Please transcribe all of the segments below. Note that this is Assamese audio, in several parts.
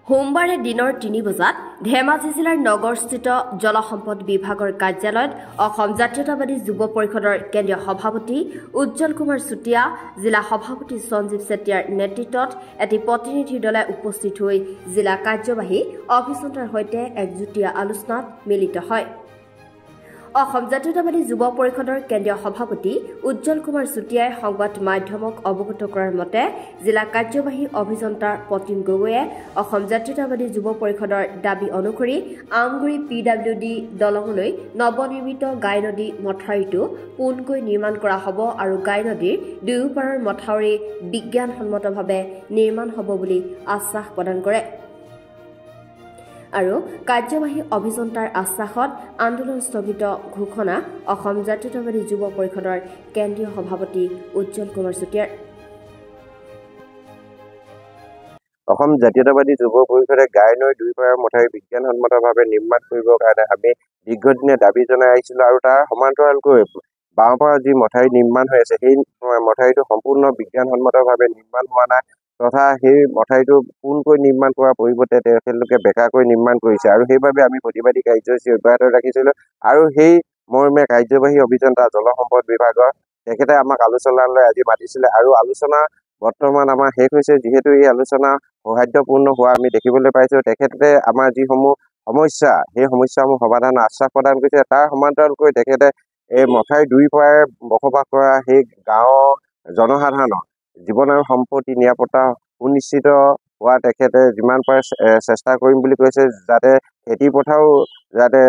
সোমবাৰে দিনৰ ৩ বজাত ধেমাজি জিলাৰ নগৰস্থিত জলসম্পদ বিভাগৰ কাৰ্যালয়ত অসম জাতীয়তাবাদী যুৱ পৰিষদৰ কেন্দ্ৰীয় সভাপতি উজ্জ্বল কুমাৰ চুতীয়া, জিলা সভাপতি সঞ্জীৱ চেতিয়াৰ নেতৃত্বত এটি প্ৰতিনিধি দলে উপস্থিত হৈ জিলা কাৰ্যবাহী অভিযন্তাৰ সৈতে এক যুটীয়া আলোচনাত মিলিত হয়। অসম জাতীয়তাবাদী যুৱ পৰিষদৰ কেন্দ্ৰীয় সভাপতি উজ্জ্বল কুমাৰ চুতীয়াই সংবাদ মাধ্যমক অৱগত কৰাৰ মতে জিলা কাৰ্যবাহী অভিযন্তা প্ৰতিম গগৈয়ে অসম জাতীয়তাবাদী যুৱ পৰিষদৰ দাবী অনুসৰি আমগুৰি PWD দলঙলৈ নৱনিৰ্মিত গাই নদী মথাউৰিটো পোনকৈ নিৰ্মাণ কৰা হ'ব আৰু গাই নদীৰ দুয়োপাৰৰ মথাউৰি বিজ্ঞানসন্মতভাৱে নিৰ্মাণ হ'ব বুলি আশ্বাস প্ৰদান কৰে। আৰু কাৰ্যবাহী অভিযন্তাৰ আশ্বাসত আন্দোলন স্থগিত ঘোষণা অসম জাতীয়তাবাদী যুৱ পৰিষদৰ কেন্দ্ৰীয় সভাপতি উজ্জ্বল কুমাৰ চুতীয়াৰ। অসম জাতীয়তাবাদী যুৱ পৰিষদে গাই নৈৰ দুয়োপাৰৰ মথাউৰি বিজ্ঞানসন্মতভাৱে নিৰ্মাণ কৰিবৰ কাৰণে আমি দীৰ্ঘদিনীয়া দাবী জনাই আহিছিলোঁ আৰু তাৰ সমান্তৰালকৈ বাওঁৰ পৰা যি মথাউৰি নিৰ্মাণ হৈ আছে সেই মথাউৰিটো সম্পূৰ্ণ বিজ্ঞানসন্মতভাৱে নিৰ্মাণ হোৱা নাই তথা সেই মথাউৰিটো পোনকৈ নিৰ্মাণ কৰাৰ পৰিৱৰ্তে তেওঁলোকে বেকাকৈ নিৰ্মাণ কৰিছে আৰু সেইবাবে আমি প্ৰতিবাদী কাৰ্যসূচী অব্যাহত ৰাখিছিলোঁ আৰু সেই মৰ্মে কাৰ্যবাহী অভিযন্তা জলসম্পদ বিভাগৰ তেখেতে আমাক আলোচনালৈ আজি মাতিছিলে আৰু আলোচনা বৰ্তমান আমাৰ শেষ হৈছে। যিহেতু এই আলোচনা সৌহাৰ্দ্যপূৰ্ণ হোৱা আমি দেখিবলৈ পাইছোঁ, তেখেতে আমাৰ যিসমূহ সমস্যা সেই সমস্যাসমূহ সমাধানৰ আশ্বাস প্ৰদান কৰিছে। তাৰ সমান্তৰালকৈ তেখেতে এই মথাউৰি দুয়োপাৰে বসবাস কৰা সেই গাঁৱৰ জনসাধাৰণৰ জীৱন আৰু সম্পত্তি নিৰাপত্তা সুনিশ্চিত হোৱা তেখেতে যিমান পাৰে চেষ্টা কৰিম বুলি কৈছে, যাতে খেতি পথাৰো যাতে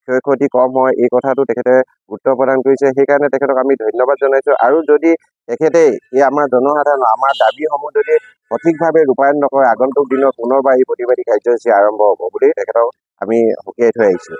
ক্ষয় ক্ষতি কম হয় এই কথাটো তেখেতে গুৰুত্ব প্ৰদান কৰিছে। সেইকাৰণে তেখেতক আমি ধন্যবাদ জনাইছোঁ আৰু যদি তেখেতে এই আমাৰ জনসাধাৰণৰ আমাৰ দাবীসমূহ যদি সঠিকভাৱে ৰূপায়ণ নকৰে আগন্তুক দিনত পুনৰবাৰ এই প্ৰতিবাদী কাৰ্যসূচী আৰম্ভ হ'ব বুলি তেখেতক আমি সকীয়াই থৈ আহিছোঁ।